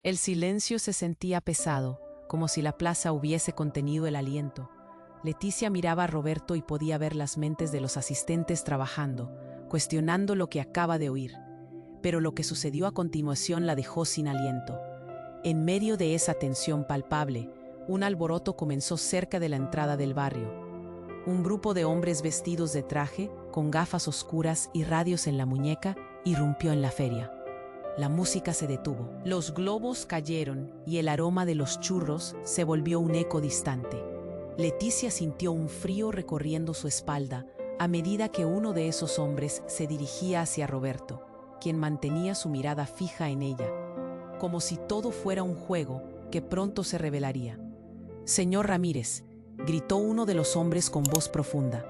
El silencio se sentía pesado, como si la plaza hubiese contenido el aliento. Leticia miraba a Roberto y podía ver las mentes de los asistentes trabajando, cuestionando lo que acaba de oír. Pero lo que sucedió a continuación la dejó sin aliento. En medio de esa tensión palpable, un alboroto comenzó cerca de la entrada del barrio. Un grupo de hombres vestidos de traje, con gafas oscuras y radios en la muñeca, irrumpió en la feria. La música se detuvo, los globos cayeron y el aroma de los churros se volvió un eco distante. Leticia sintió un frío recorriendo su espalda a medida que uno de esos hombres se dirigía hacia Roberto, quien mantenía su mirada fija en ella, como si todo fuera un juego que pronto se revelaría. «Señor Ramírez», gritó uno de los hombres con voz profunda.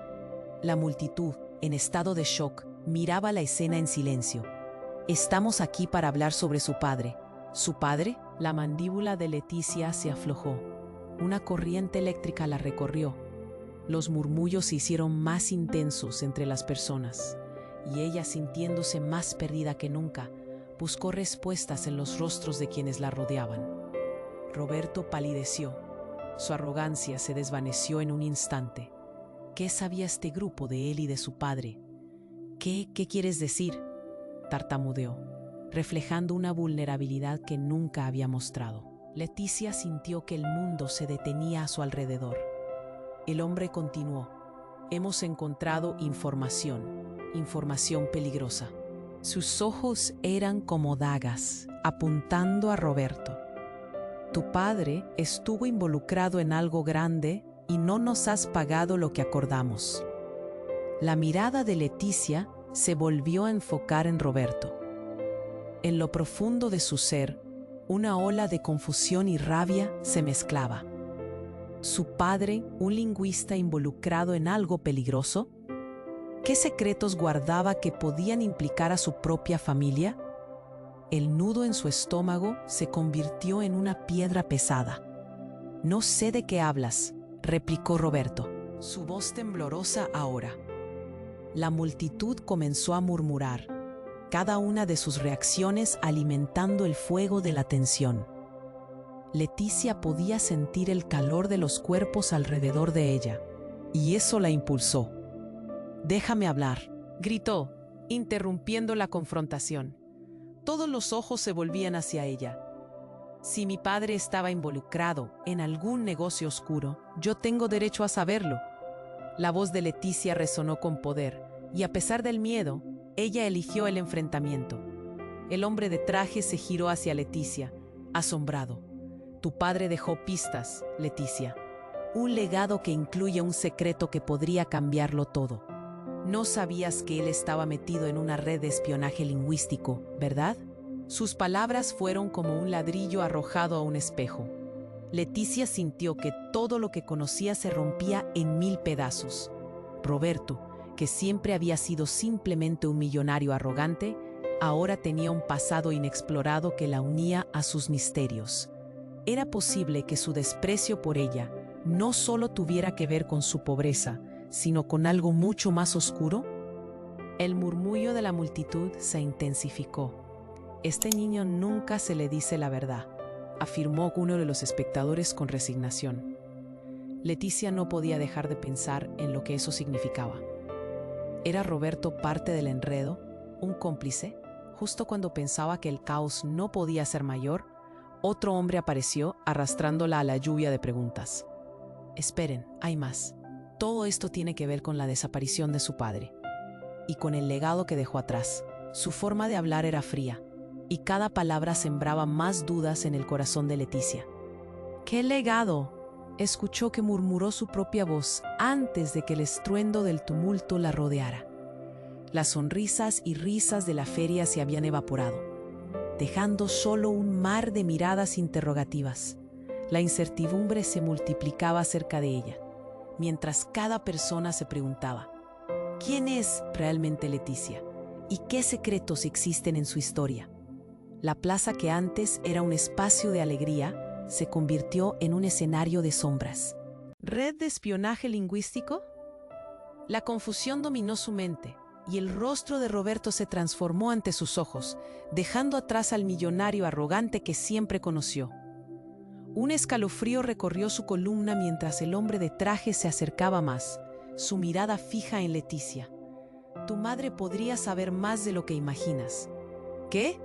La multitud, en estado de shock, miraba la escena en silencio. «Estamos aquí para hablar sobre su padre». ¿Su padre? La mandíbula de Leticia se aflojó. Una corriente eléctrica la recorrió. Los murmullos se hicieron más intensos entre las personas, y ella, sintiéndose más perdida que nunca, buscó respuestas en los rostros de quienes la rodeaban. Roberto palideció. Su arrogancia se desvaneció en un instante. ¿Qué sabía este grupo de él y de su padre? ¿Qué quieres decir?, tartamudeó, reflejando una vulnerabilidad que nunca había mostrado. Leticia sintió que el mundo se detenía a su alrededor. El hombre continuó. «Hemos encontrado información peligrosa». Sus ojos eran como dagas, apuntando a Roberto. «Tu padre estuvo involucrado en algo grande y no nos has pagado lo que acordamos». La mirada de Leticia se volvió a enfocar en Roberto. En lo profundo de su ser, una ola de confusión y rabia se mezclaba. ¿Su padre, un lingüista involucrado en algo peligroso? ¿Qué secretos guardaba que podían implicar a su propia familia? El nudo en su estómago se convirtió en una piedra pesada. «No sé de qué hablas», replicó Roberto, su voz temblorosa ahora. La multitud comenzó a murmurar, cada una de sus reacciones alimentando el fuego de la tensión. Leticia podía sentir el calor de los cuerpos alrededor de ella, y eso la impulsó. «Déjame hablar», gritó, interrumpiendo la confrontación. Todos los ojos se volvían hacia ella. «Si mi padre estaba involucrado en algún negocio oscuro, yo tengo derecho a saberlo». La voz de Leticia resonó con poder, y a pesar del miedo, ella eligió el enfrentamiento. El hombre de traje se giró hacia Leticia, asombrado. «Tu padre dejó pistas, Leticia. Un legado que incluye un secreto que podría cambiarlo todo. No sabías que él estaba metido en una red de espionaje lingüístico, ¿verdad?» Sus palabras fueron como un ladrillo arrojado a un espejo. Leticia sintió que todo lo que conocía se rompía en 1000 pedazos. Roberto, que siempre había sido simplemente un millonario arrogante, ahora tenía un pasado inexplorado que la unía a sus misterios. ¿Era posible que su desprecio por ella no solo tuviera que ver con su pobreza, sino con algo mucho más oscuro? El murmullo de la multitud se intensificó. «Este niño nunca se le dice la verdad», afirmó uno de los espectadores con resignación. Leticia no podía dejar de pensar en lo que eso significaba. ¿Era Roberto parte del enredo, un cómplice? Justo cuando pensaba que el caos no podía ser mayor, otro hombre apareció arrastrándola a la lluvia de preguntas. «Esperen, hay más. Todo esto tiene que ver con la desaparición de su padre y con el legado que dejó atrás». Su forma de hablar era fría, y cada palabra sembraba más dudas en el corazón de Leticia. «¿Qué legado?», escuchó que murmuró su propia voz antes de que el estruendo del tumulto la rodeara. Las sonrisas y risas de la feria se habían evaporado, dejando solo un mar de miradas interrogativas. La incertidumbre se multiplicaba cerca de ella, mientras cada persona se preguntaba: ¿quién es realmente Leticia? ¿Y qué secretos existen en su historia? La plaza, que antes era un espacio de alegría, se convirtió en un escenario de sombras. ¿Red de espionaje lingüístico? La confusión dominó su mente, y el rostro de Roberto se transformó ante sus ojos, dejando atrás al millonario arrogante que siempre conoció. Un escalofrío recorrió su columna mientras el hombre de traje se acercaba más, su mirada fija en Leticia. Tu madre podría saber más de lo que imaginas. ¿Qué?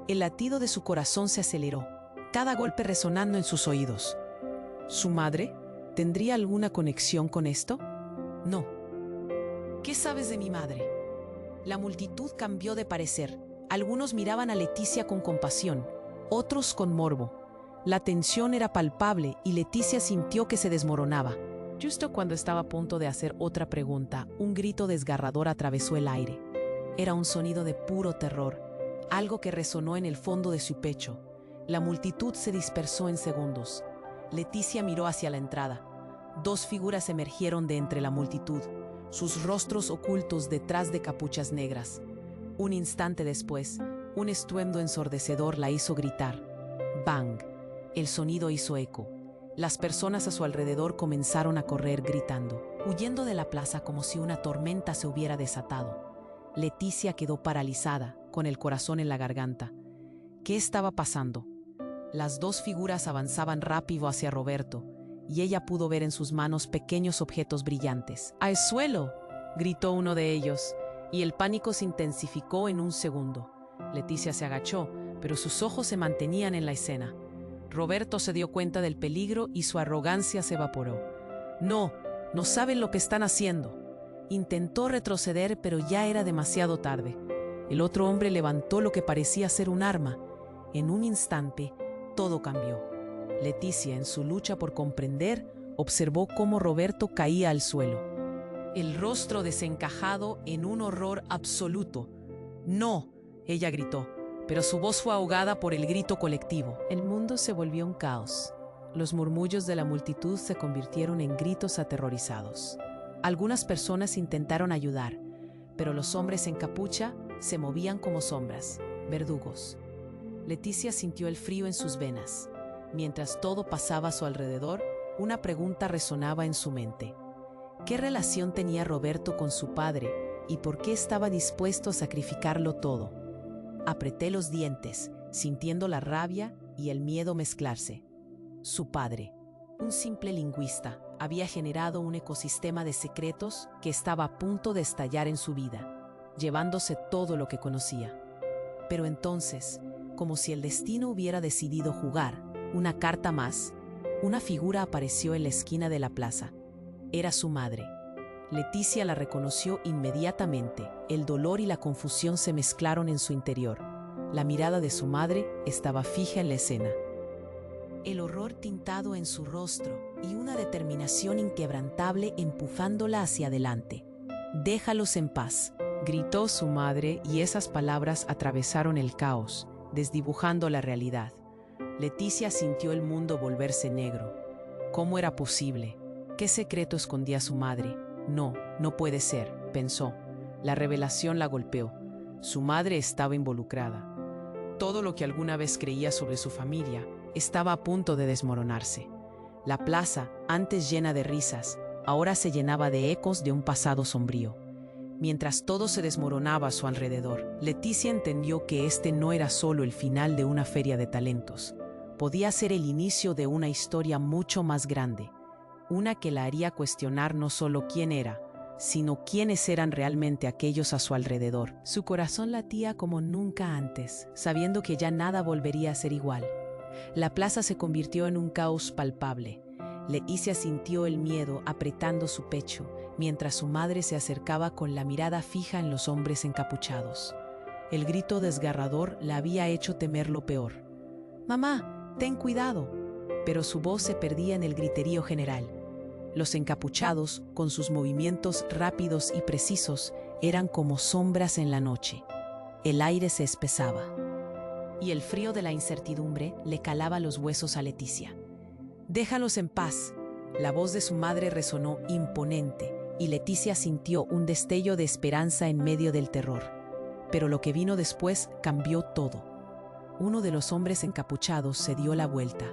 El latido de su corazón se aceleró, cada golpe resonando en sus oídos. ¿Su madre? ¿Tendría alguna conexión con esto? No. ¿Qué sabes de mi madre? La multitud cambió de parecer. Algunos miraban a Leticia con compasión, otros con morbo. La tensión era palpable y Leticia sintió que se desmoronaba. Justo cuando estaba a punto de hacer otra pregunta, un grito desgarrador atravesó el aire. Era un sonido de puro terror, algo que resonó en el fondo de su pecho. La multitud se dispersó en segundos. Leticia miró hacia la entrada. Dos figuras emergieron de entre la multitud, sus rostros ocultos detrás de capuchas negras. Un instante después, un estruendo ensordecedor la hizo gritar. ¡Bang! El sonido hizo eco. Las personas a su alrededor comenzaron a correr gritando, huyendo de la plaza como si una tormenta se hubiera desatado. Leticia quedó paralizada, con el corazón en la garganta. ¿Qué estaba pasando? Las dos figuras avanzaban rápido hacia Roberto, y ella pudo ver en sus manos pequeños objetos brillantes. ¡Al suelo!, gritó uno de ellos, y el pánico se intensificó en un segundo. Leticia se agachó, pero sus ojos se mantenían en la escena. Roberto se dio cuenta del peligro y su arrogancia se evaporó. No saben lo que están haciendo. Intentó retroceder, pero ya era demasiado tarde. El otro hombre levantó lo que parecía ser un arma. En un instante, todo cambió. Leticia, en su lucha por comprender, observó cómo Roberto caía al suelo. El rostro desencajado en un horror absoluto. ¡No!, ella gritó, pero su voz fue ahogada por el grito colectivo. El mundo se volvió un caos. Los murmullos de la multitud se convirtieron en gritos aterrorizados. Algunas personas intentaron ayudar, pero los hombres en capucha se movían como sombras, verdugos. Leticia sintió el frío en sus venas. Mientras todo pasaba a su alrededor, una pregunta resonaba en su mente. ¿Qué relación tenía Roberto con su padre y por qué estaba dispuesto a sacrificarlo todo? Apreté los dientes, sintiendo la rabia y el miedo mezclarse. Su padre, un simple lingüista, había generado un ecosistema de secretos que estaba a punto de estallar en su vida, llevándose todo lo que conocía. Pero entonces, como si el destino hubiera decidido jugar una carta más, una figura apareció en la esquina de la plaza. Era su madre. Leticia la reconoció inmediatamente. El dolor y la confusión se mezclaron en su interior. La mirada de su madre estaba fija en la escena. El horror tintado en su rostro y una determinación inquebrantable empujándola hacia adelante. «Déjalos en paz», gritó su madre, y esas palabras atravesaron el caos, desdibujando la realidad. Leticia sintió el mundo volverse negro. ¿Cómo era posible? ¿Qué secreto escondía su madre? No puede ser, pensó. La revelación la golpeó. Su madre estaba involucrada. Todo lo que alguna vez creía sobre su familia estaba a punto de desmoronarse. La plaza, antes llena de risas, ahora se llenaba de ecos de un pasado sombrío. Mientras todo se desmoronaba a su alrededor, Leticia entendió que este no era solo el final de una feria de talentos. Podía ser el inicio de una historia mucho más grande, una que la haría cuestionar no solo quién era, sino quiénes eran realmente aquellos a su alrededor. Su corazón latía como nunca antes, sabiendo que ya nada volvería a ser igual. La plaza se convirtió en un caos palpable. Leticia sintió el miedo apretando su pecho, mientras su madre se acercaba con la mirada fija en los hombres encapuchados. El grito desgarrador la había hecho temer lo peor. «Mamá, ten cuidado», pero su voz se perdía en el griterío general. Los encapuchados, con sus movimientos rápidos y precisos, eran como sombras en la noche. El aire se espesaba, y el frío de la incertidumbre le calaba los huesos a Leticia. «Déjalos en paz». La voz de su madre resonó imponente, y Leticia sintió un destello de esperanza en medio del terror. Pero lo que vino después cambió todo. Uno de los hombres encapuchados se dio la vuelta.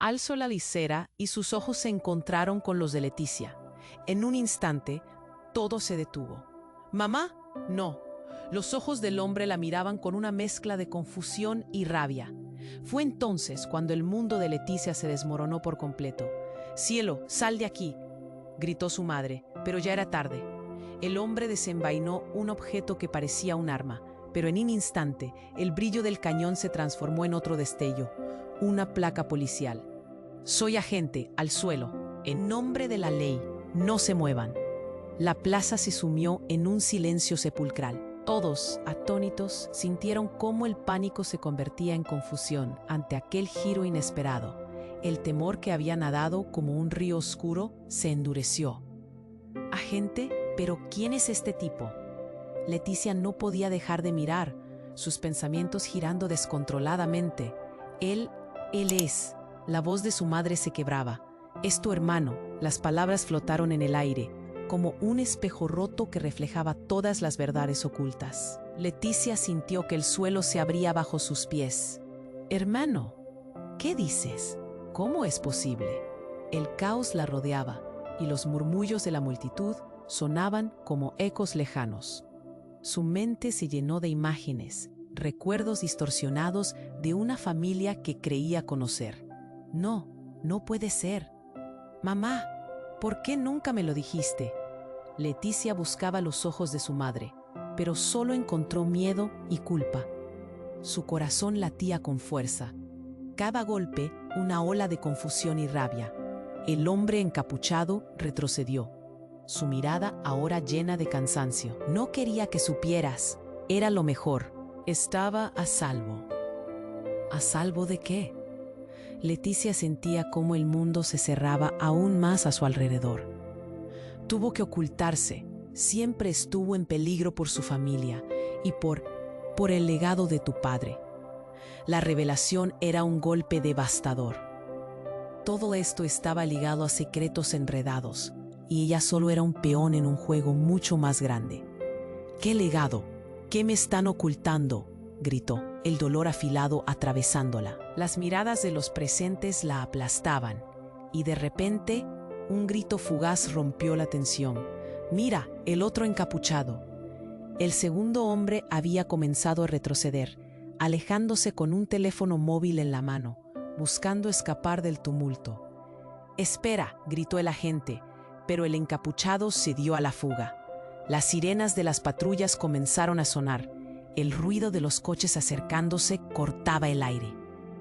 Alzó la visera y sus ojos se encontraron con los de Leticia. En un instante, todo se detuvo. ¿Mamá? No. Los ojos del hombre la miraban con una mezcla de confusión y rabia. Fue entonces cuando el mundo de Leticia se desmoronó por completo. «Cielo, sal de aquí», gritó su madre, pero ya era tarde. El hombre desenvainó un objeto que parecía un arma, pero en un instante el brillo del cañón se transformó en otro destello, una placa policial. «Soy agente, al suelo. En nombre de la ley, no se muevan». La plaza se sumió en un silencio sepulcral. Todos, atónitos, sintieron cómo el pánico se convertía en confusión ante aquel giro inesperado. El temor que había nadado como un río oscuro se endureció. «Agente, ¿pero quién es este tipo?». Leticia no podía dejar de mirar, sus pensamientos girando descontroladamente. Él es. La voz de su madre se quebraba. «Es tu hermano». Las palabras flotaron en el aire, como un espejo roto que reflejaba todas las verdades ocultas. Leticia sintió que el suelo se abría bajo sus pies. «Hermano, ¿qué dices? ¿Cómo es posible?». El caos la rodeaba, y los murmullos de la multitud sonaban como ecos lejanos. Su mente se llenó de imágenes, recuerdos distorsionados de una familia que creía conocer. «No, no puede ser. Mamá, ¿por qué nunca me lo dijiste?». Leticia buscaba los ojos de su madre, pero solo encontró miedo y culpa. Su corazón latía con fuerza. Cada golpe, una ola de confusión y rabia. El hombre encapuchado retrocedió, su mirada ahora llena de cansancio. «No quería que supieras. Era lo mejor. Estaba a salvo». ¿A salvo de qué? Leticia sentía cómo el mundo se cerraba aún más a su alrededor. Tuvo que ocultarse. Siempre estuvo en peligro por su familia y por el legado de tu padre. La revelación era un golpe devastador. Todo esto estaba ligado a secretos enredados, y ella solo era un peón en un juego mucho más grande. «¿Qué legado? ¿Qué me están ocultando?», gritó, el dolor afilado atravesándola. Las miradas de los presentes la aplastaban, y de repente, un grito fugaz rompió la tensión. «Mira, el otro encapuchado». El segundo hombre había comenzado a retroceder, alejándose con un teléfono móvil en la mano, buscando escapar del tumulto. «Espera», gritó el agente, pero el encapuchado se dio a la fuga. Las sirenas de las patrullas comenzaron a sonar. El ruido de los coches acercándose cortaba el aire.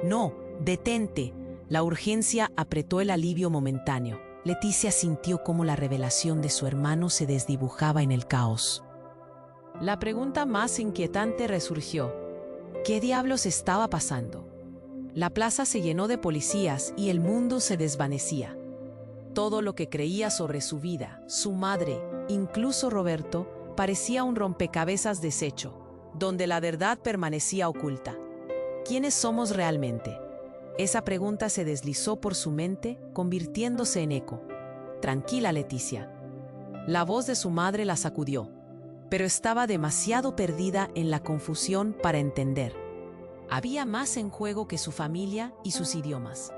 «No, detente». La urgencia apretó el alivio momentáneo. Leticia sintió cómo la revelación de su hermano se desdibujaba en el caos. La pregunta más inquietante resurgió. ¿Qué diablos estaba pasando? La plaza se llenó de policías y el mundo se desvanecía. Todo lo que creía sobre su vida, su madre, incluso Roberto, parecía un rompecabezas deshecho, donde la verdad permanecía oculta. ¿Quiénes somos realmente? Esa pregunta se deslizó por su mente, convirtiéndose en eco. «Tranquila, Leticia». La voz de su madre la sacudió, pero estaba demasiado perdida en la confusión para entender. Había más en juego que su familia y sus idiomas.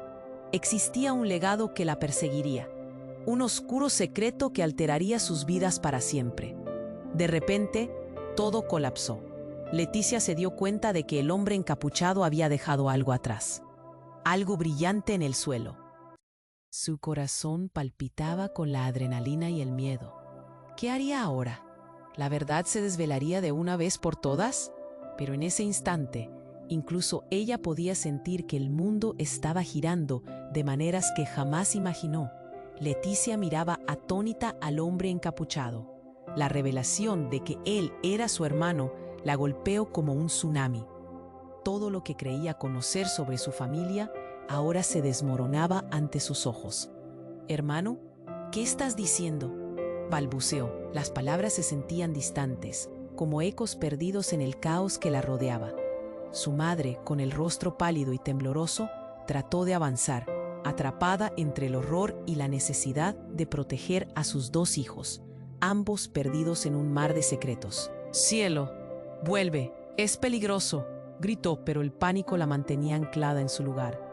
Existía un legado que la perseguiría, un oscuro secreto que alteraría sus vidas para siempre. De repente, todo colapsó. Leticia se dio cuenta de que el hombre encapuchado había dejado algo atrás. Algo brillante en el suelo. Su corazón palpitaba con la adrenalina y el miedo. ¿Qué haría ahora? ¿La verdad se desvelaría de una vez por todas? Pero en ese instante, incluso ella podía sentir que el mundo estaba girando de maneras que jamás imaginó. Leticia miraba atónita al hombre encapuchado. La revelación de que él era su hermano la golpeó como un tsunami. Todo lo que creía conocer sobre su familia ahora se desmoronaba ante sus ojos. «Hermano, ¿qué estás diciendo?», balbuceó. Las palabras se sentían distantes, como ecos perdidos en el caos que la rodeaba. Su madre, con el rostro pálido y tembloroso, trató de avanzar, atrapada entre el horror y la necesidad de proteger a sus dos hijos, ambos perdidos en un mar de secretos. «Cielo, vuelve, es peligroso», gritó, pero el pánico la mantenía anclada en su lugar.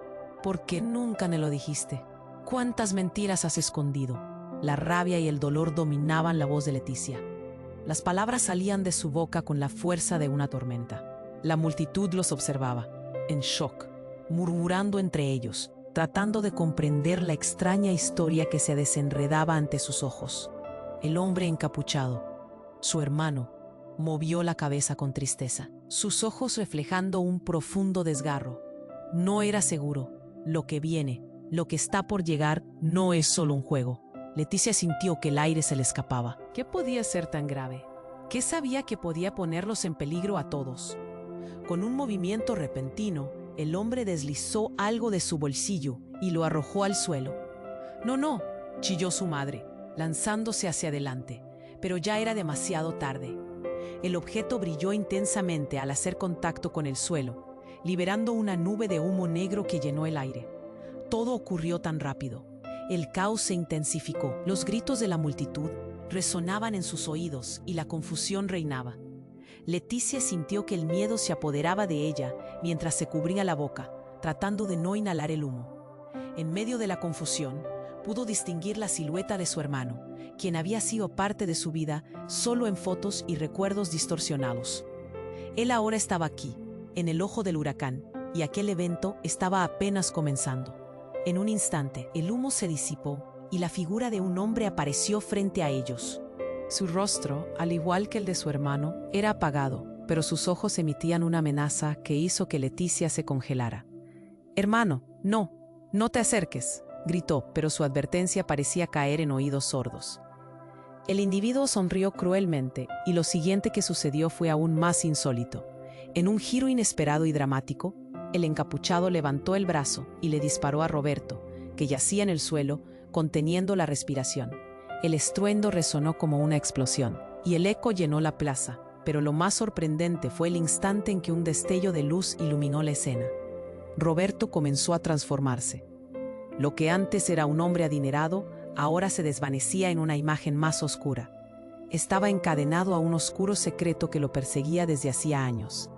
«¿Por qué nunca me lo dijiste? ¿Cuántas mentiras has escondido?». La rabia y el dolor dominaban la voz de Leticia. Las palabras salían de su boca con la fuerza de una tormenta. La multitud los observaba, en shock, murmurando entre ellos, tratando de comprender la extraña historia que se desenredaba ante sus ojos. El hombre encapuchado, su hermano, movió la cabeza con tristeza, sus ojos reflejando un profundo desgarro. No era seguro. Lo que viene, lo que está por llegar, no es solo un juego. Leticia sintió que el aire se le escapaba. ¿Qué podía ser tan grave? ¿Qué sabía que podía ponerlos en peligro a todos? Con un movimiento repentino, el hombre deslizó algo de su bolsillo y lo arrojó al suelo. «No, no», chilló su madre, lanzándose hacia adelante, pero ya era demasiado tarde. El objeto brilló intensamente al hacer contacto con el suelo, liberando una nube de humo negro que llenó el aire. Todo ocurrió tan rápido. El caos se intensificó. Los gritos de la multitud resonaban en sus oídos y la confusión reinaba. Leticia sintió que el miedo se apoderaba de ella mientras se cubría la boca, tratando de no inhalar el humo. En medio de la confusión, pudo distinguir la silueta de su hermano, quien había sido parte de su vida solo en fotos y recuerdos distorsionados. Él ahora estaba aquí, en el ojo del huracán, y aquel evento estaba apenas comenzando. En un instante, el humo se disipó y la figura de un hombre apareció frente a ellos. Su rostro, al igual que el de su hermano, era apagado, pero sus ojos emitían una amenaza que hizo que Leticia se congelara. «Hermano, no te acerques», gritó, pero su advertencia parecía caer en oídos sordos. El individuo sonrió cruelmente y lo siguiente que sucedió fue aún más insólito. En un giro inesperado y dramático, el encapuchado levantó el brazo y le disparó a Roberto, que yacía en el suelo, conteniendo la respiración. El estruendo resonó como una explosión, y el eco llenó la plaza, pero lo más sorprendente fue el instante en que un destello de luz iluminó la escena. Roberto comenzó a transformarse. Lo que antes era un hombre adinerado, ahora se desvanecía en una imagen más oscura. Estaba encadenado a un oscuro secreto que lo perseguía desde hacía años.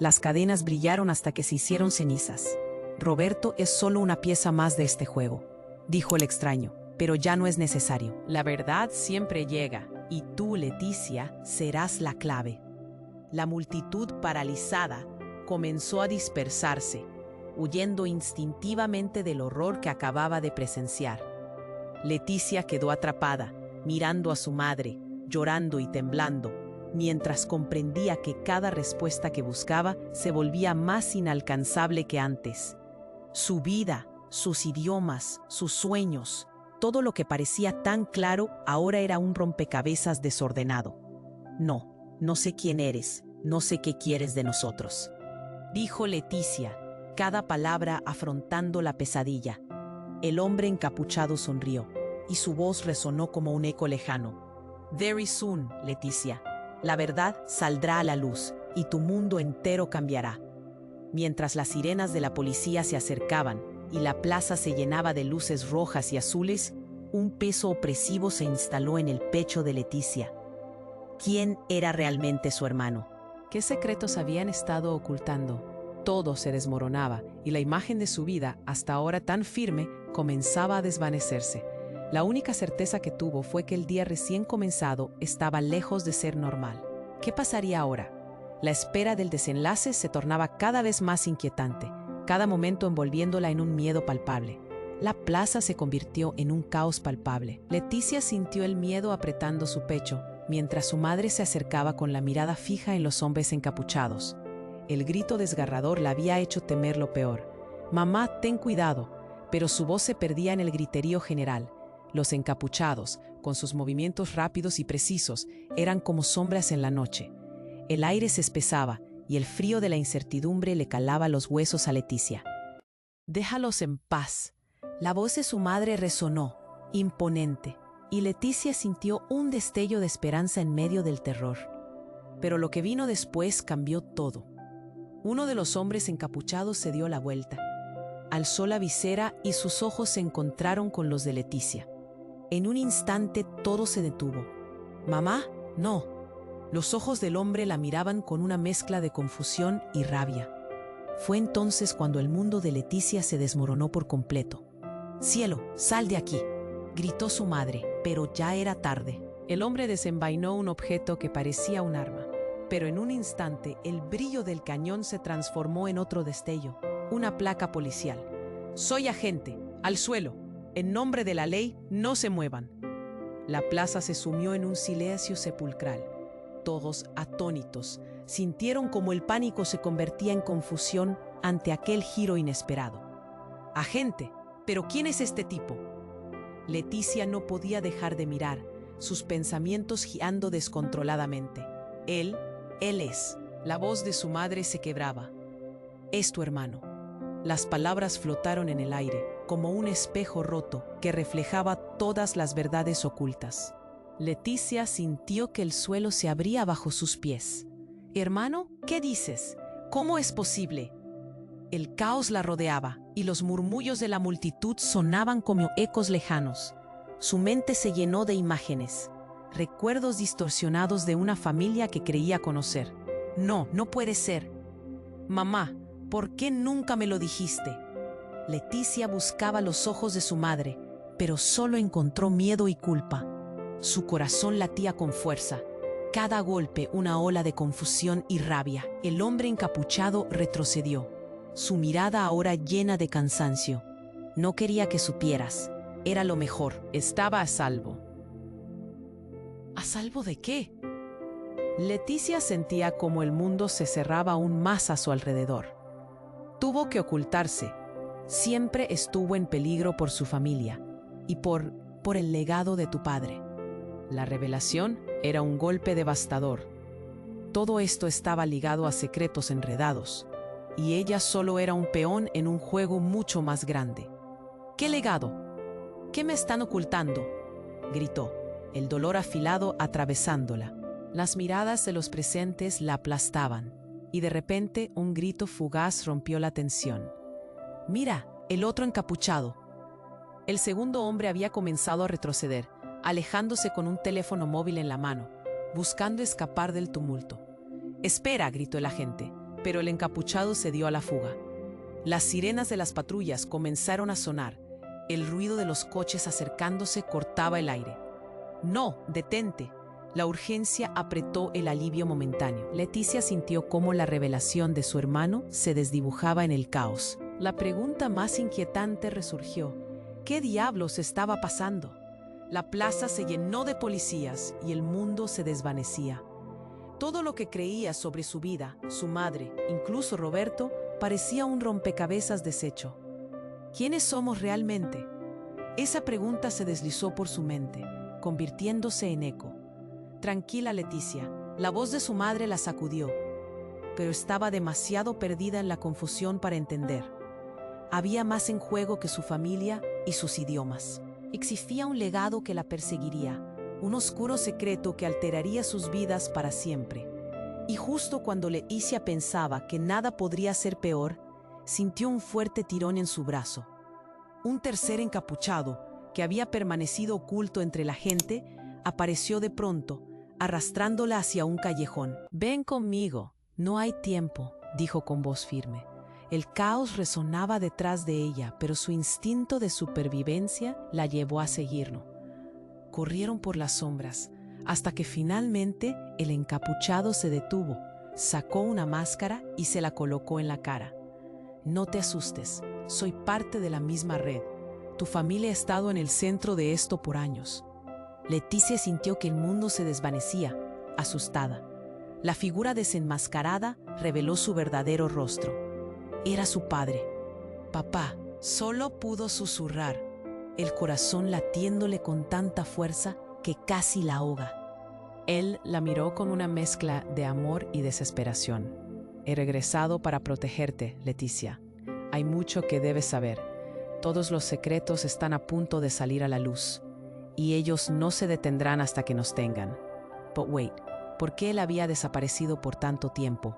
Las cadenas brillaron hasta que se hicieron cenizas. «Roberto es solo una pieza más de este juego», dijo el extraño, «pero ya no es necesario. La verdad siempre llega, y tú, Leticia, serás la clave». La multitud, paralizada, comenzó a dispersarse, huyendo instintivamente del horror que acababa de presenciar. Leticia quedó atrapada, mirando a su madre, llorando y temblando, mientras comprendía que cada respuesta que buscaba se volvía más inalcanzable que antes. Su vida, sus idiomas, sus sueños, todo lo que parecía tan claro ahora era un rompecabezas desordenado. No sé quién eres, no sé qué quieres de nosotros», dijo Leticia, cada palabra afrontando la pesadilla. El hombre encapuchado sonrió, y su voz resonó como un eco lejano. «Very soon, Leticia. La verdad saldrá a la luz, y tu mundo entero cambiará». Mientras las sirenas de la policía se acercaban y la plaza se llenaba de luces rojas y azules, un peso opresivo se instaló en el pecho de Leticia. ¿Quién era realmente su hermano? ¿Qué secretos habían estado ocultando? Todo se desmoronaba y la imagen de su vida, hasta ahora tan firme, comenzaba a desvanecerse. La única certeza que tuvo fue que el día recién comenzado estaba lejos de ser normal. ¿Qué pasaría ahora? La espera del desenlace se tornaba cada vez más inquietante, cada momento envolviéndola en un miedo palpable. La plaza se convirtió en un caos palpable. Leticia sintió el miedo apretando su pecho, mientras su madre se acercaba con la mirada fija en los hombres encapuchados. El grito desgarrador la había hecho temer lo peor. «Mamá, ten cuidado», pero su voz se perdía en el griterío general. Los encapuchados, con sus movimientos rápidos y precisos, eran como sombras en la noche. El aire se espesaba y el frío de la incertidumbre le calaba los huesos a Leticia. «Déjalos en paz». La voz de su madre resonó, imponente, y Leticia sintió un destello de esperanza en medio del terror. Pero lo que vino después cambió todo. Uno de los hombres encapuchados se dio la vuelta, alzó la visera y sus ojos se encontraron con los de Leticia. En un instante todo se detuvo. «¿Mamá? No». Los ojos del hombre la miraban con una mezcla de confusión y rabia. Fue entonces cuando el mundo de Leticia se desmoronó por completo. «Cielo, sal de aquí», gritó su madre, pero ya era tarde. El hombre desenvainó un objeto que parecía un arma, pero en un instante el brillo del cañón se transformó en otro destello, una placa policial. «Soy agente, al suelo. En nombre de la ley, no se muevan». La plaza se sumió en un silencio sepulcral. Todos, atónitos, sintieron como el pánico se convertía en confusión ante aquel giro inesperado. «Agente, ¿pero quién es este tipo?». Leticia no podía dejar de mirar, sus pensamientos girando descontroladamente. Él es. La voz de su madre se quebraba. «Es tu hermano». Las palabras flotaron en el aire, como un espejo roto que reflejaba todas las verdades ocultas. Leticia sintió que el suelo se abría bajo sus pies. «¿Hermano? ¿Qué dices? ¿Cómo es posible?». El caos la rodeaba y los murmullos de la multitud sonaban como ecos lejanos. Su mente se llenó de imágenes, recuerdos distorsionados de una familia que creía conocer. «No, no puede ser. Mamá, ¿por qué nunca me lo dijiste?». Leticia buscaba los ojos de su madre, pero solo encontró miedo y culpa. Su corazón latía con fuerza. Cada golpe una ola de confusión y rabia. El hombre encapuchado retrocedió, su mirada ahora llena de cansancio. «No quería que supieras. Era lo mejor. Estaba a salvo». ¿A salvo de qué? Leticia sentía como el mundo se cerraba aún más a su alrededor. Tuvo que ocultarse. Siempre estuvo en peligro por su familia y por el legado de tu padre. La revelación era un golpe devastador. Todo esto estaba ligado a secretos enredados, y ella solo era un peón en un juego mucho más grande. «¿Qué legado? ¿Qué me están ocultando?», gritó, el dolor afilado atravesándola. Las miradas de los presentes la aplastaban, y de repente un grito fugaz rompió la tensión. «Mira, el otro encapuchado». El segundo hombre había comenzado a retroceder, alejándose con un teléfono móvil en la mano, buscando escapar del tumulto. «Espera», gritó el agente, pero el encapuchado se dio a la fuga. Las sirenas de las patrullas comenzaron a sonar. El ruido de los coches acercándose cortaba el aire. «No, detente». La urgencia apretó el alivio momentáneo. Leticia sintió cómo la revelación de su hermano se desdibujaba en el caos. La pregunta más inquietante resurgió. ¿Qué diablos estaba pasando? La plaza se llenó de policías y el mundo se desvanecía. Todo lo que creía sobre su vida, su madre, incluso Roberto, parecía un rompecabezas deshecho. ¿Quiénes somos realmente? Esa pregunta se deslizó por su mente, convirtiéndose en eco. «Tranquila, Leticia», la voz de su madre la sacudió, pero estaba demasiado perdida en la confusión para entender. Había más en juego que su familia y sus idiomas. Existía un legado que la perseguiría, un oscuro secreto que alteraría sus vidas para siempre. Y justo cuando Leticia pensaba que nada podría ser peor, sintió un fuerte tirón en su brazo. Un tercer encapuchado, que había permanecido oculto entre la gente, apareció de pronto, arrastrándola hacia un callejón. «Ven conmigo, no hay tiempo», dijo con voz firme. El caos resonaba detrás de ella, pero su instinto de supervivencia la llevó a seguirlo. Corrieron por las sombras, hasta que finalmente el encapuchado se detuvo, sacó una máscara y se la colocó en la cara. «No te asustes, soy parte de la misma red. Tu familia ha estado en el centro de esto por años». Leticia sintió que el mundo se desvanecía, asustada. La figura desenmascarada reveló su verdadero rostro. Era su padre. «Papá», solo pudo susurrar, el corazón latiéndole con tanta fuerza que casi la ahoga. Él la miró con una mezcla de amor y desesperación. «He regresado para protegerte, Leticia. Hay mucho que debes saber. Todos los secretos están a punto de salir a la luz. Y ellos no se detendrán hasta que nos tengan». But wait, ¿por qué él había desaparecido por tanto tiempo?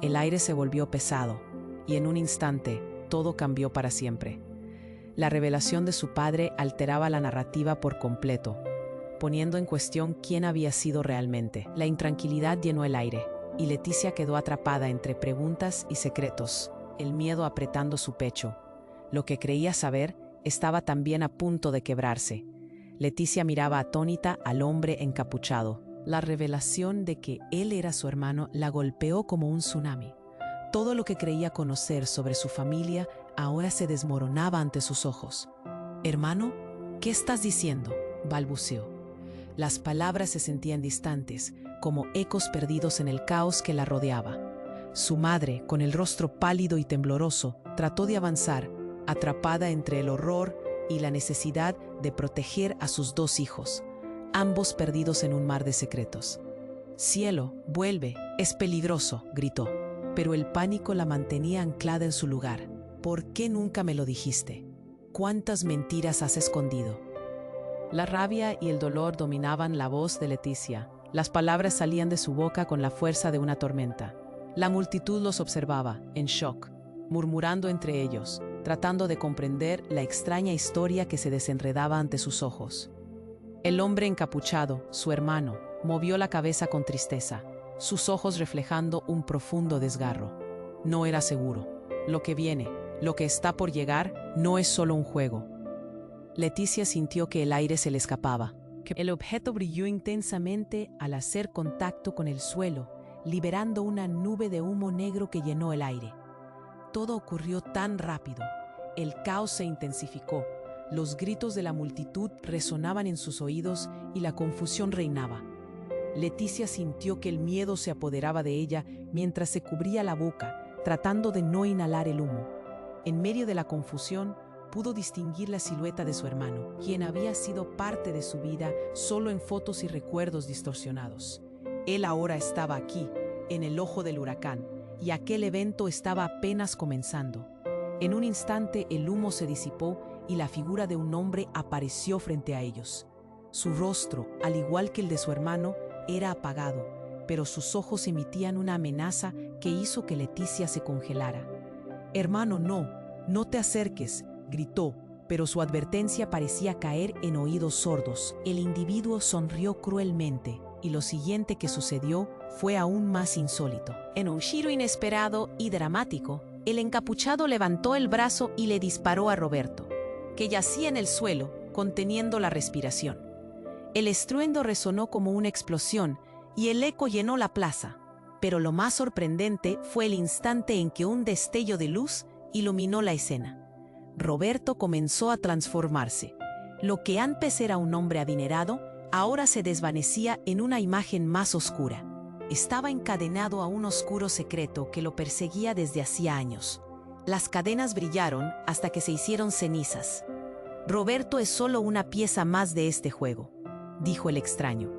El aire se volvió pesado, y en un instante todo cambió para siempre. La revelación de su padre alteraba la narrativa por completo, poniendo en cuestión quién había sido realmente. La intranquilidad llenó el aire, y Leticia quedó atrapada entre preguntas y secretos, el miedo apretando su pecho. Lo que creía saber estaba también a punto de quebrarse. Leticia miraba atónita al hombre encapuchado. La revelación de que él era su hermano la golpeó como un tsunami. Todo lo que creía conocer sobre su familia ahora se desmoronaba ante sus ojos. «Hermano, ¿qué estás diciendo?», balbuceó. Las palabras se sentían distantes, como ecos perdidos en el caos que la rodeaba. Su madre, con el rostro pálido y tembloroso, trató de avanzar, atrapada entre el horror y la necesidad de proteger a sus 2 hijos, ambos perdidos en un mar de secretos. «Cielo, vuelve, es peligroso», gritó, pero el pánico la mantenía anclada en su lugar. «¿Por qué nunca me lo dijiste? ¿Cuántas mentiras has escondido?». La rabia y el dolor dominaban la voz de Leticia. Las palabras salían de su boca con la fuerza de una tormenta. La multitud los observaba, en shock, murmurando entre ellos, tratando de comprender la extraña historia que se desenredaba ante sus ojos. El hombre encapuchado, su hermano, movió la cabeza con tristeza, sus ojos reflejando un profundo desgarro. No era seguro. Lo que viene, lo que está por llegar, no es solo un juego. Leticia sintió que el aire se le escapaba, que el objeto brilló intensamente al hacer contacto con el suelo, liberando una nube de humo negro que llenó el aire. Todo ocurrió tan rápido. El caos se intensificó. Los gritos de la multitud resonaban en sus oídos y la confusión reinaba. Leticia sintió que el miedo se apoderaba de ella mientras se cubría la boca, tratando de no inhalar el humo. En medio de la confusión, pudo distinguir la silueta de su hermano, quien había sido parte de su vida solo en fotos y recuerdos distorsionados. Él ahora estaba aquí, en el ojo del huracán, y aquel evento estaba apenas comenzando. En un instante el humo se disipó y la figura de un hombre apareció frente a ellos. Su rostro, al igual que el de su hermano, era apagado, pero sus ojos emitían una amenaza que hizo que Leticia se congelara. «Hermano, no te acerques», gritó, pero su advertencia parecía caer en oídos sordos. El individuo sonrió cruelmente, y lo siguiente que sucedió fue aún más insólito. En un giro inesperado y dramático, el encapuchado levantó el brazo y le disparó a Roberto, que yacía en el suelo, conteniendo la respiración. El estruendo resonó como una explosión, y el eco llenó la plaza. Pero lo más sorprendente fue el instante en que un destello de luz iluminó la escena. Roberto comenzó a transformarse. Lo que antes era un hombre adinerado, ahora se desvanecía en una imagen más oscura. Estaba encadenado a un oscuro secreto que lo perseguía desde hacía años. Las cadenas brillaron hasta que se hicieron cenizas. «Roberto es solo una pieza más de este juego», dijo el extraño.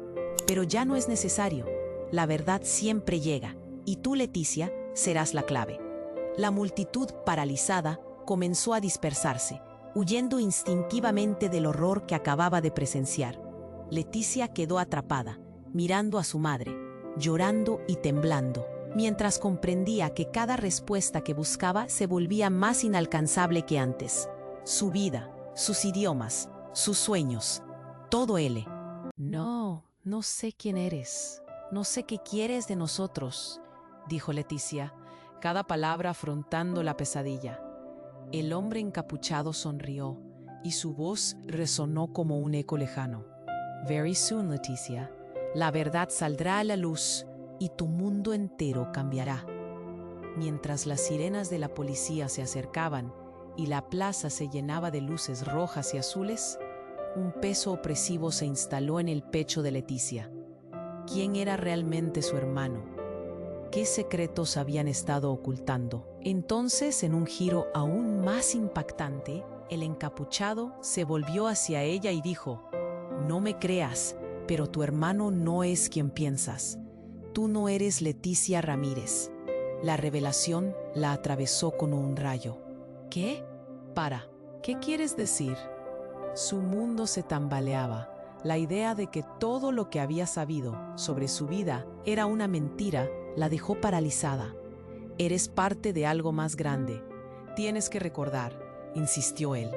«Pero ya no es necesario. La verdad siempre llega, y tú, Leticia, serás la clave». La multitud, paralizada, comenzó a dispersarse, huyendo instintivamente del horror que acababa de presenciar. Leticia quedó atrapada, mirando a su madre, llorando y temblando, mientras comprendía que cada respuesta que buscaba se volvía más inalcanzable que antes. Su vida, sus idiomas, sus sueños, todo él. No sé quién eres, no sé qué quieres de nosotros», dijo Leticia, cada palabra afrontando la pesadilla. El hombre encapuchado sonrió, y su voz resonó como un eco lejano. «Very soon, Leticia, la verdad saldrá a la luz y tu mundo entero cambiará». Mientras las sirenas de la policía se acercaban y la plaza se llenaba de luces rojas y azules, un peso opresivo se instaló en el pecho de Leticia. ¿Quién era realmente su hermano? ¿Qué secretos habían estado ocultando? Entonces, en un giro aún más impactante, el encapuchado se volvió hacia ella y dijo: «No me creas, pero tu hermano no es quien piensas. Tú no eres Leticia Ramírez». La revelación la atravesó como un rayo. «¿Qué? ¿Qué quieres decir?». Su mundo se tambaleaba. La idea de que todo lo que había sabido sobre su vida era una mentira la dejó paralizada. «Eres parte de algo más grande. Tienes que recordar», insistió él.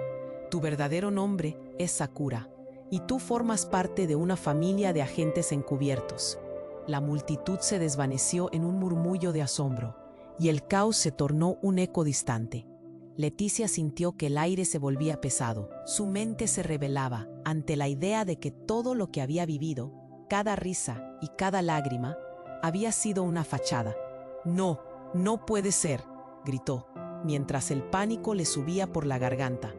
«Tu verdadero nombre es Sakura, y tú formas parte de una familia de agentes encubiertos». La multitud se desvaneció en un murmullo de asombro, y el caos se tornó un eco distante. Leticia sintió que el aire se volvía pesado. Su mente se rebelaba ante la idea de que todo lo que había vivido, cada risa y cada lágrima, había sido una fachada. «No, no puede ser», gritó, mientras el pánico le subía por la garganta.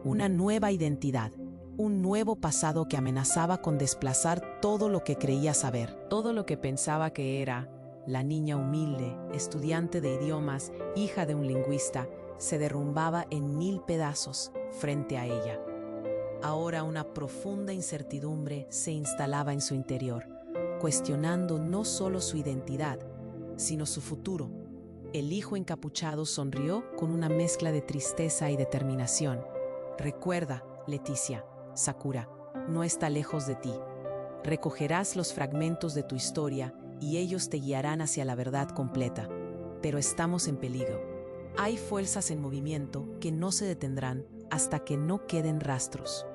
Una nueva identidad, un nuevo pasado que amenazaba con desplazar todo lo que creía saber, todo lo que pensaba que era. La niña humilde, estudiante de idiomas, hija de un lingüista, se derrumbaba en 1000 pedazos frente a ella. Ahora una profunda incertidumbre se instalaba en su interior, cuestionando no solo su identidad, sino su futuro. El hijo encapuchado sonrió con una mezcla de tristeza y determinación. «Recuerda, Leticia, Sakura, no está lejos de ti. Recogerás los fragmentos de tu historia y ellos te guiarán hacia la verdad completa. Pero estamos en peligro. Hay fuerzas en movimiento que no se detendrán hasta que no queden rastros».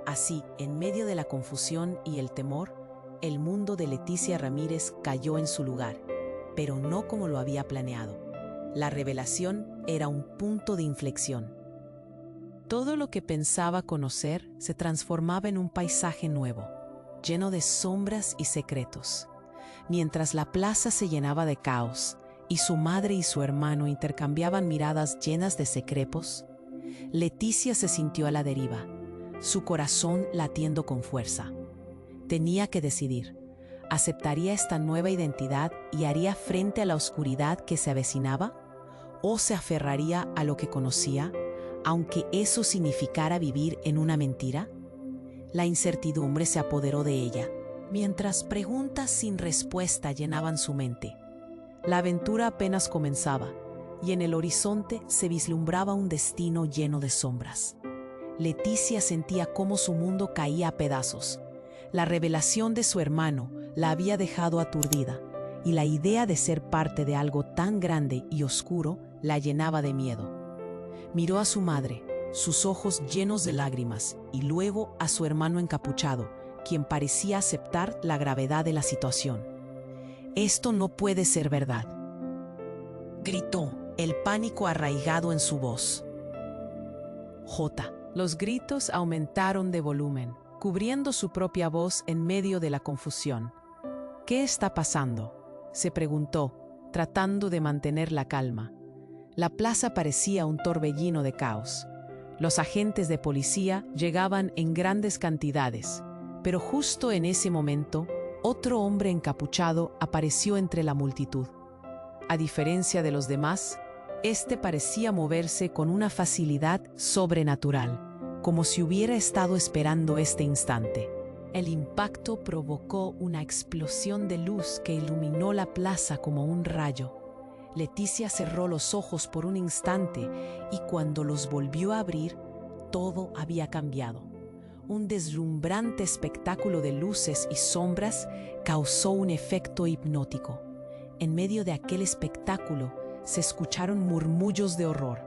Así, en medio de la confusión y el temor, el mundo de Leticia Ramírez cayó en su lugar, pero no como lo había planeado. La revelación era un punto de inflexión. Todo lo que pensaba conocer se transformaba en un paisaje nuevo, lleno de sombras y secretos. Mientras la plaza se llenaba de caos y su madre y su hermano intercambiaban miradas llenas de secretos, Leticia se sintió a la deriva, su corazón latiendo con fuerza. Tenía que decidir. ¿Aceptaría esta nueva identidad y haría frente a la oscuridad que se avecinaba? ¿O se aferraría a lo que conocía, aunque eso significara vivir en una mentira? La incertidumbre se apoderó de ella, mientras preguntas sin respuesta llenaban su mente. La aventura apenas comenzaba, y en el horizonte se vislumbraba un destino lleno de sombras. Leticia sentía cómo su mundo caía a pedazos. La revelación de su hermano la había dejado aturdida, y la idea de ser parte de algo tan grande y oscuro la llenaba de miedo. Miró a su madre, sus ojos llenos de lágrimas, y luego a su hermano encapuchado, quien parecía aceptar la gravedad de la situación. «Esto no puede ser verdad», gritó, el pánico arraigado en su voz. J. Los gritos aumentaron de volumen, cubriendo su propia voz en medio de la confusión. «¿Qué está pasando?», se preguntó, tratando de mantener la calma. La plaza parecía un torbellino de caos. Los agentes de policía llegaban en grandes cantidades, pero justo en ese momento, otro hombre encapuchado apareció entre la multitud. A diferencia de los demás, este parecía moverse con una facilidad sobrenatural, como si hubiera estado esperando este instante. El impacto provocó una explosión de luz que iluminó la plaza como un rayo. Leticia cerró los ojos por un instante y cuando los volvió a abrir, todo había cambiado. Un deslumbrante espectáculo de luces y sombras causó un efecto hipnótico. En medio de aquel espectáculo se escucharon murmullos de horror.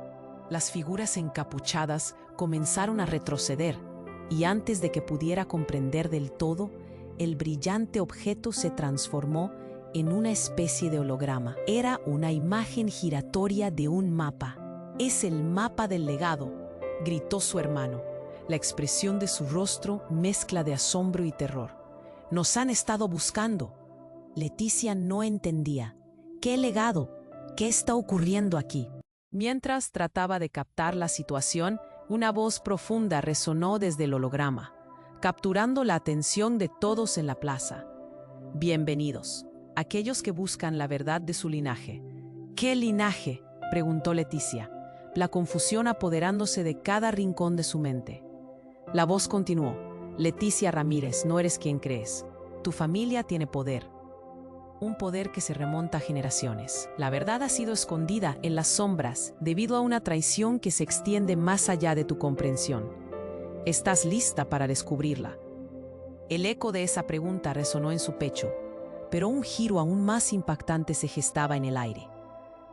Las figuras encapuchadas comenzaron a retroceder y antes de que pudiera comprender del todo, el brillante objeto se transformó en una especie de holograma. Era una imagen giratoria de un mapa. «Es el mapa del legado», gritó su hermano. La expresión de su rostro mezcla de asombro y terror. «Nos han estado buscando». Leticia no entendía. ¿Qué legado? ¿Qué está ocurriendo aquí? Mientras trataba de captar la situación, una voz profunda resonó desde el holograma, capturando la atención de todos en la plaza. «Bienvenidos, aquellos que buscan la verdad de su linaje». «¿Qué linaje?», preguntó Leticia, la confusión apoderándose de cada rincón de su mente. La voz continuó. «Leticia Ramírez, no eres quien crees. Tu familia tiene poder. Un poder que se remonta a generaciones. La verdad ha sido escondida en las sombras debido a una traición que se extiende más allá de tu comprensión. ¿Estás lista para descubrirla?». El eco de esa pregunta resonó en su pecho, pero un giro aún más impactante se gestaba en el aire.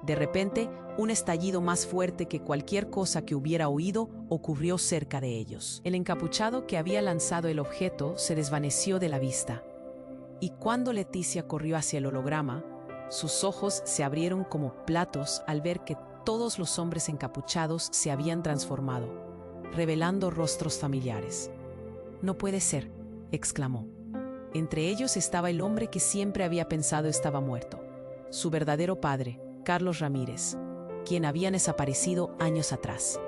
De repente, un estallido más fuerte que cualquier cosa que hubiera oído ocurrió cerca de ellos. El encapuchado que había lanzado el objeto se desvaneció de la vista. Y cuando Leticia corrió hacia el holograma, sus ojos se abrieron como platos al ver que todos los hombres encapuchados se habían transformado, revelando rostros familiares. «No puede ser», exclamó. Entre ellos estaba el hombre que siempre había pensado estaba muerto, su verdadero padre, Carlos Ramírez, quien había desaparecido años atrás.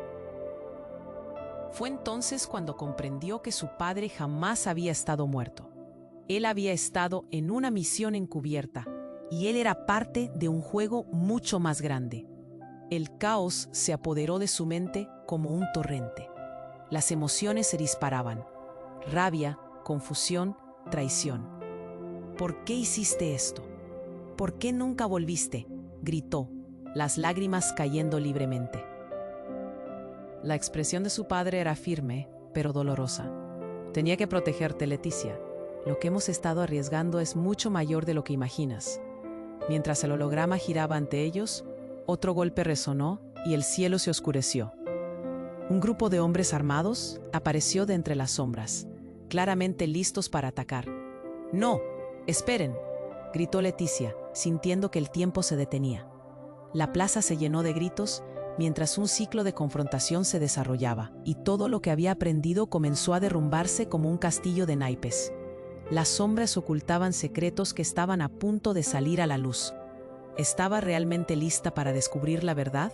Fue entonces cuando comprendió que su padre jamás había estado muerto. Él había estado en una misión encubierta y él era parte de un juego mucho más grande. El caos se apoderó de su mente como un torrente. Las emociones se disparaban: rabia, confusión, traición. «¿Por qué hiciste esto? ¿Por qué nunca volviste?», gritó, las lágrimas cayendo libremente. La expresión de su padre era firme, pero dolorosa. «Tenía que protegerte, Leticia. Lo que hemos estado arriesgando es mucho mayor de lo que imaginas». Mientras el holograma giraba ante ellos, otro golpe resonó y el cielo se oscureció. Un grupo de hombres armados apareció de entre las sombras, claramente listos para atacar. «¡No! ¡Esperen!», gritó Leticia, sintiendo que el tiempo se detenía. La plaza se llenó de gritos mientras un ciclo de confrontación se desarrollaba, y todo lo que había aprendido comenzó a derrumbarse como un castillo de naipes. Las sombras ocultaban secretos que estaban a punto de salir a la luz. ¿Estaba realmente lista para descubrir la verdad?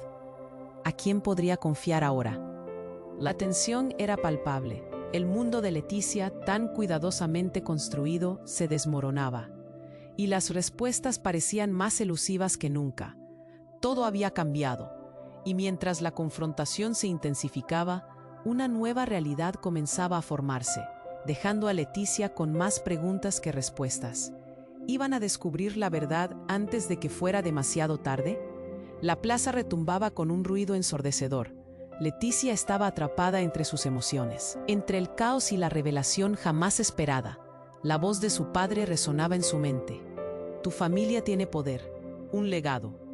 ¿A quién podría confiar ahora? La tensión era palpable. El mundo de Leticia, tan cuidadosamente construido, se desmoronaba. Y las respuestas parecían más elusivas que nunca. Todo había cambiado. Y mientras la confrontación se intensificaba, una nueva realidad comenzaba a formarse, dejando a Leticia con más preguntas que respuestas. ¿Iban a descubrir la verdad antes de que fuera demasiado tarde? La plaza retumbaba con un ruido ensordecedor. Leticia estaba atrapada entre sus emociones, entre el caos y la revelación jamás esperada. La voz de su padre resonaba en su mente. «Tu familia tiene poder, un legado».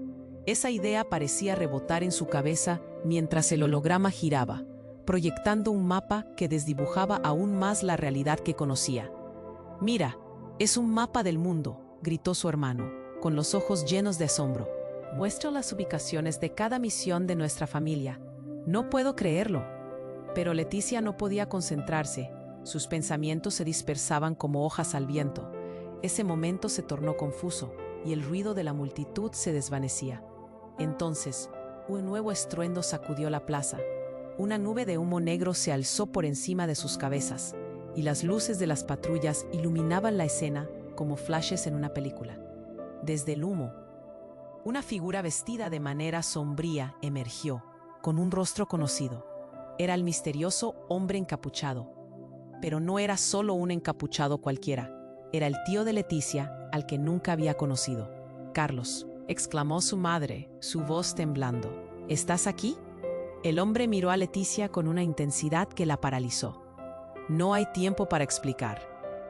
Esa idea parecía rebotar en su cabeza mientras el holograma giraba, proyectando un mapa que desdibujaba aún más la realidad que conocía. «Mira, es un mapa del mundo», gritó su hermano, con los ojos llenos de asombro. «Muestra las ubicaciones de cada misión de nuestra familia». «No puedo creerlo». Pero Leticia no podía concentrarse. Sus pensamientos se dispersaban como hojas al viento. Ese momento se tornó confuso y el ruido de la multitud se desvanecía. Entonces, un nuevo estruendo sacudió la plaza. Una nube de humo negro se alzó por encima de sus cabezas, y las luces de las patrullas iluminaban la escena como flashes en una película. Desde el humo, una figura vestida de manera sombría emergió, con un rostro conocido. Era el misterioso hombre encapuchado. Pero no era solo un encapuchado cualquiera. Era el tío de Leticia, al que nunca había conocido. «Carlos», exclamó su madre, su voz temblando. «¿Estás aquí?». El hombre miró a Leticia con una intensidad que la paralizó. «No hay tiempo para explicar.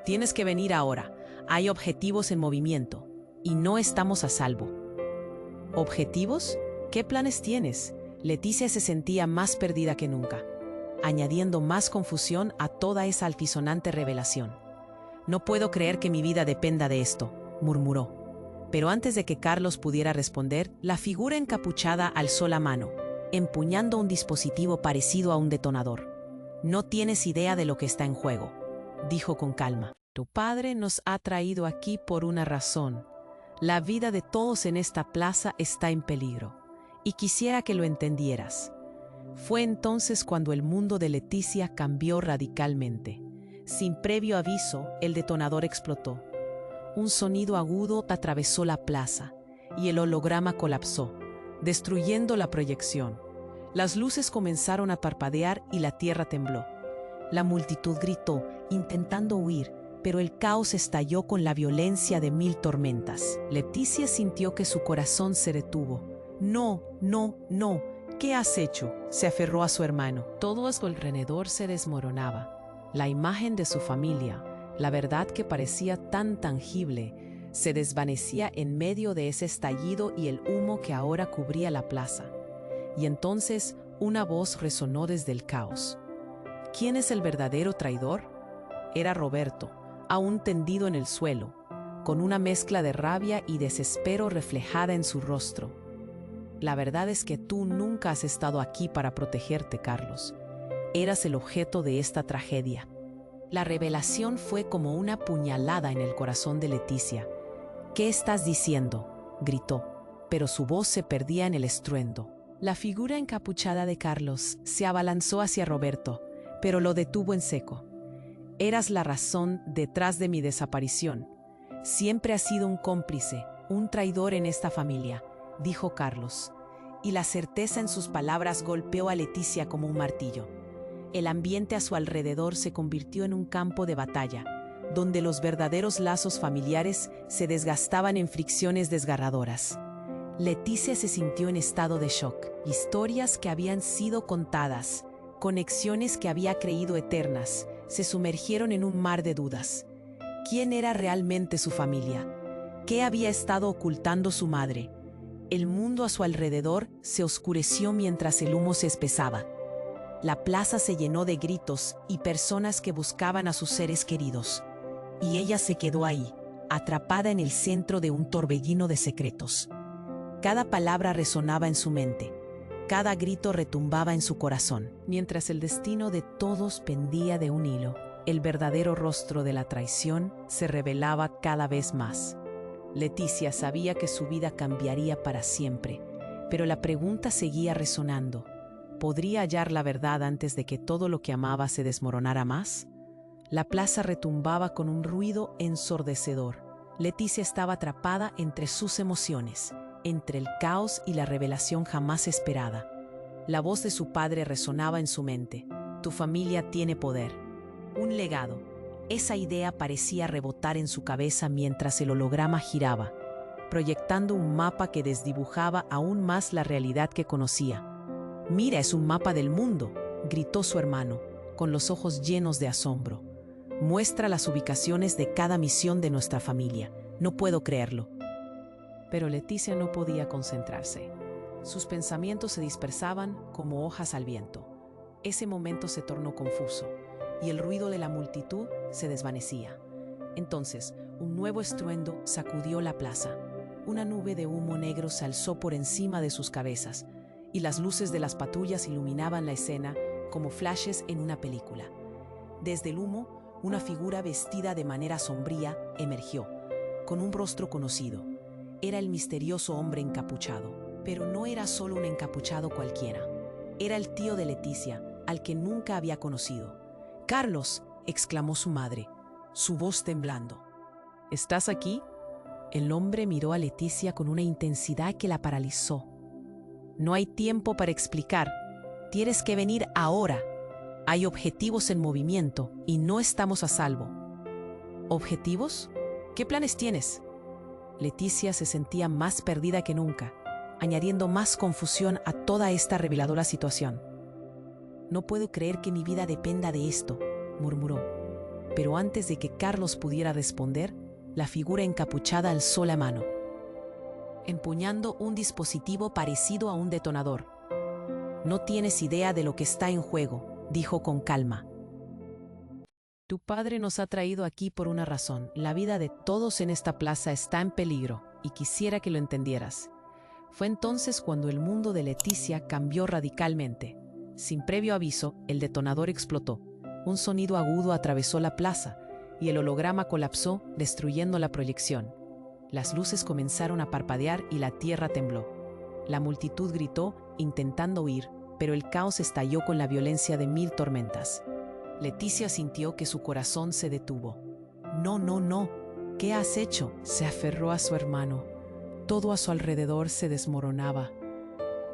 Tienes que venir ahora. Hay objetivos en movimiento. Y no estamos a salvo». «¿Objetivos? ¿Qué planes tienes?». Leticia se sentía más perdida que nunca, añadiendo más confusión a toda esa altisonante revelación. «No puedo creer que mi vida dependa de esto», murmuró. Pero antes de que Carlos pudiera responder, la figura encapuchada alzó la mano, empuñando un dispositivo parecido a un detonador. «No tienes idea de lo que está en juego», dijo con calma. «Tu padre nos ha traído aquí por una razón. La vida de todos en esta plaza está en peligro. Y quisiera que lo entendieras». Fue entonces cuando el mundo de Leticia cambió radicalmente. Sin previo aviso, el detonador explotó. Un sonido agudo atravesó la plaza y el holograma colapsó, destruyendo la proyección. Las luces comenzaron a parpadear y la tierra tembló. La multitud gritó, intentando huir, pero el caos estalló con la violencia de 1000 tormentas. Leticia sintió que su corazón se detuvo. «No, no, no. ¿Qué has hecho?», se aferró a su hermano. Todo a su alrededor se desmoronaba. La imagen de su familia, la verdad que parecía tan tangible, se desvanecía en medio de ese estallido y el humo que ahora cubría la plaza. Y entonces una voz resonó desde el caos. ¿Quién es el verdadero traidor? Era Roberto, aún tendido en el suelo, con una mezcla de rabia y desespero reflejada en su rostro. La verdad es que tú nunca has estado aquí para protegerte, Carlos. Eras el objeto de esta tragedia. La revelación fue como una puñalada en el corazón de Leticia. ¿Qué estás diciendo?, gritó, pero su voz se perdía en el estruendo. La figura encapuchada de Carlos se abalanzó hacia Roberto, pero lo detuvo en seco. Eras la razón detrás de mi desaparición. Siempre has sido un cómplice, un traidor en esta familia, dijo Carlos, y la certeza en sus palabras golpeó a Leticia como un martillo. El ambiente a su alrededor se convirtió en un campo de batalla, donde los verdaderos lazos familiares se desgastaban en fricciones desgarradoras. Leticia se sintió en estado de shock. Historias que habían sido contadas, conexiones que había creído eternas, se sumergieron en un mar de dudas. ¿Quién era realmente su familia? ¿Qué había estado ocultando su madre? El mundo a su alrededor se oscureció mientras el humo se espesaba. La plaza se llenó de gritos y personas que buscaban a sus seres queridos. Y ella se quedó ahí, atrapada en el centro de un torbellino de secretos. Cada palabra resonaba en su mente. Cada grito retumbaba en su corazón. Mientras el destino de todos pendía de un hilo, el verdadero rostro de la traición se revelaba cada vez más. Leticia sabía que su vida cambiaría para siempre, pero la pregunta seguía resonando. ¿Podría hallar la verdad antes de que todo lo que amaba se desmoronara más? La plaza retumbaba con un ruido ensordecedor. Leticia estaba atrapada entre sus emociones, entre el caos y la revelación jamás esperada. La voz de su padre resonaba en su mente. Tu familia tiene poder. Un legado. Esa idea parecía rebotar en su cabeza mientras el holograma giraba, proyectando un mapa que desdibujaba aún más la realidad que conocía. «Mira, es un mapa del mundo», gritó su hermano, con los ojos llenos de asombro. «Muestra las ubicaciones de cada misión de nuestra familia. No puedo creerlo». Pero Leticia no podía concentrarse. Sus pensamientos se dispersaban como hojas al viento. Ese momento se tornó confuso, y el ruido de la multitud se desvanecía. Entonces, un nuevo estruendo sacudió la plaza. Una nube de humo negro se alzó por encima de sus cabezas, y las luces de las patrullas iluminaban la escena como flashes en una película. Desde el humo, una figura vestida de manera sombría emergió, con un rostro conocido. Era el misterioso hombre encapuchado, pero no era solo un encapuchado cualquiera. Era el tío de Leticia, al que nunca había conocido. «¡Carlos!», exclamó su madre, su voz temblando. «¿Estás aquí?». El hombre miró a Leticia con una intensidad que la paralizó. «No hay tiempo para explicar. Tienes que venir ahora. Hay objetivos en movimiento y no estamos a salvo». «¿Objetivos? ¿Qué planes tienes?». Leticia se sentía más perdida que nunca, añadiendo más confusión a toda esta reveladora situación. «No puedo creer que mi vida dependa de esto», murmuró. Pero antes de que Carlos pudiera responder, la figura encapuchada alzó la mano, empuñando un dispositivo parecido a un detonador. «No tienes idea de lo que está en juego», dijo con calma. «Tu padre nos ha traído aquí por una razón. La vida de todos en esta plaza está en peligro, y quisiera que lo entendieras». Fue entonces cuando el mundo de Leticia cambió radicalmente. Sin previo aviso, el detonador explotó. Un sonido agudo atravesó la plaza, y el holograma colapsó, destruyendo la proyección. Las luces comenzaron a parpadear y la tierra tembló. La multitud gritó, intentando huir, pero el caos estalló con la violencia de 1000 tormentas. Leticia sintió que su corazón se detuvo. «No, no, no. ¿Qué has hecho?». Se aferró a su hermano. Todo a su alrededor se desmoronaba.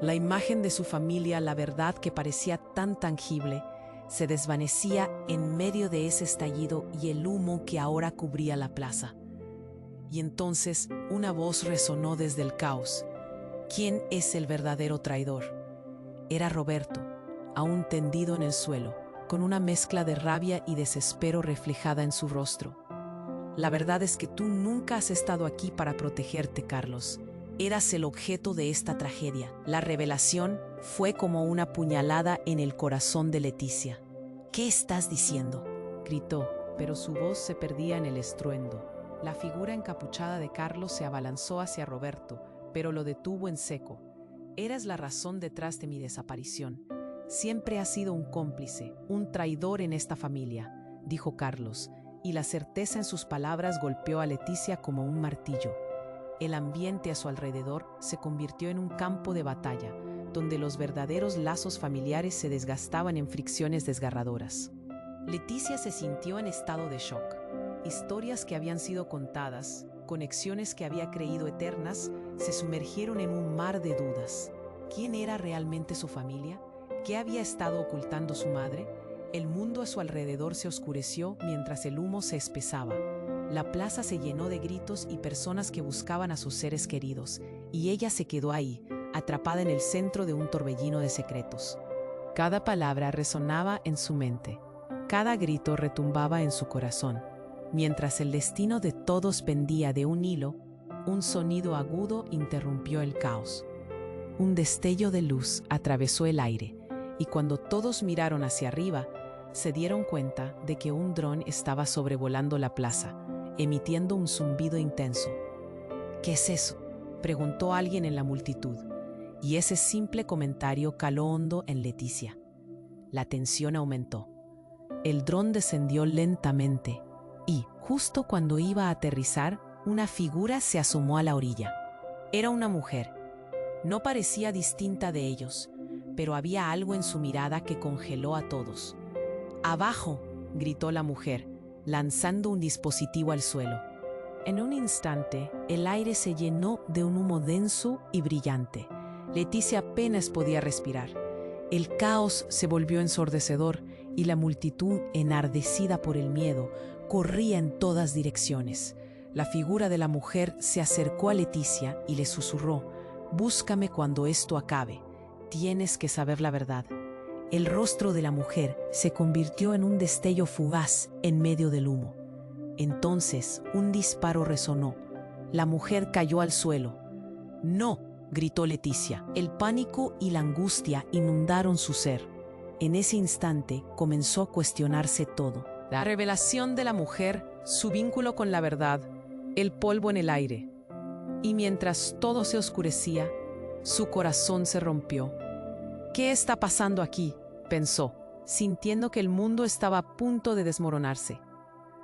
La imagen de su familia, la verdad que parecía tan tangible, se desvanecía en medio de ese estallido y el humo que ahora cubría la plaza. Y entonces una voz resonó desde el caos. ¿Quién es el verdadero traidor? Era Roberto, aún tendido en el suelo, con una mezcla de rabia y desespero reflejada en su rostro. «La verdad es que tú nunca has estado aquí para protegerte, Carlos. Eras el objeto de esta tragedia». La revelación fue como una puñalada en el corazón de Leticia. «¿Qué estás diciendo?», gritó, pero su voz se perdía en el estruendo. La figura encapuchada de Carlos se abalanzó hacia Roberto, pero lo detuvo en seco. Eres la razón detrás de mi desaparición. Siempre has sido un cómplice, un traidor en esta familia, dijo Carlos, y la certeza en sus palabras golpeó a Leticia como un martillo. El ambiente a su alrededor se convirtió en un campo de batalla, donde los verdaderos lazos familiares se desgastaban en fricciones desgarradoras. Leticia se sintió en estado de shock. Historias que habían sido contadas, conexiones que había creído eternas, se sumergieron en un mar de dudas. ¿Quién era realmente su familia? ¿Qué había estado ocultando su madre? El mundo a su alrededor se oscureció mientras el humo se espesaba. La plaza se llenó de gritos y personas que buscaban a sus seres queridos, y ella se quedó ahí, atrapada en el centro de un torbellino de secretos. Cada palabra resonaba en su mente, cada grito retumbaba en su corazón. Mientras el destino de todos pendía de un hilo, un sonido agudo interrumpió el caos. Un destello de luz atravesó el aire, y cuando todos miraron hacia arriba, se dieron cuenta de que un dron estaba sobrevolando la plaza, emitiendo un zumbido intenso. ¿Qué es eso?, preguntó alguien en la multitud, y ese simple comentario caló hondo en Leticia. La tensión aumentó. El dron descendió lentamente, y, justo cuando iba a aterrizar, una figura se asomó a la orilla. Era una mujer. No parecía distinta de ellos, pero había algo en su mirada que congeló a todos. ¡Abajo!, gritó la mujer, lanzando un dispositivo al suelo. En un instante, el aire se llenó de un humo denso y brillante. Leticia apenas podía respirar. El caos se volvió ensordecedor y la multitud, enardecida por el miedo, corría en todas direcciones. La figura de la mujer se acercó a Leticia y le susurró: «Búscame cuando esto acabe. Tienes que saber la verdad». El rostro de la mujer se convirtió en un destello fugaz en medio del humo. Entonces, un disparo resonó. La mujer cayó al suelo. «¡No!», gritó Leticia. El pánico y la angustia inundaron su ser. En ese instante comenzó a cuestionarse todo. La revelación de la mujer, su vínculo con la verdad, el polvo en el aire. Y mientras todo se oscurecía, su corazón se rompió. «¿Qué está pasando aquí?», pensó, sintiendo que el mundo estaba a punto de desmoronarse.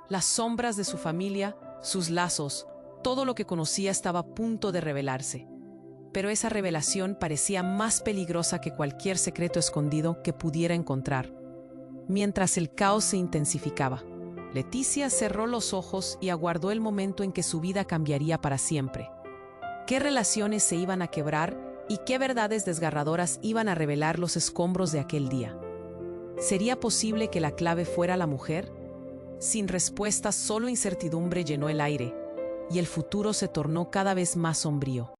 Las sombras de su familia, sus lazos, todo lo que conocía estaba a punto de revelarse. Pero esa revelación parecía más peligrosa que cualquier secreto escondido que pudiera encontrar. Mientras el caos se intensificaba, Leticia cerró los ojos y aguardó el momento en que su vida cambiaría para siempre. ¿Qué relaciones se iban a quebrar y qué verdades desgarradoras iban a revelar los escombros de aquel día? ¿Sería posible que la clave fuera la mujer? Sin respuesta, solo incertidumbre llenó el aire, y el futuro se tornó cada vez más sombrío.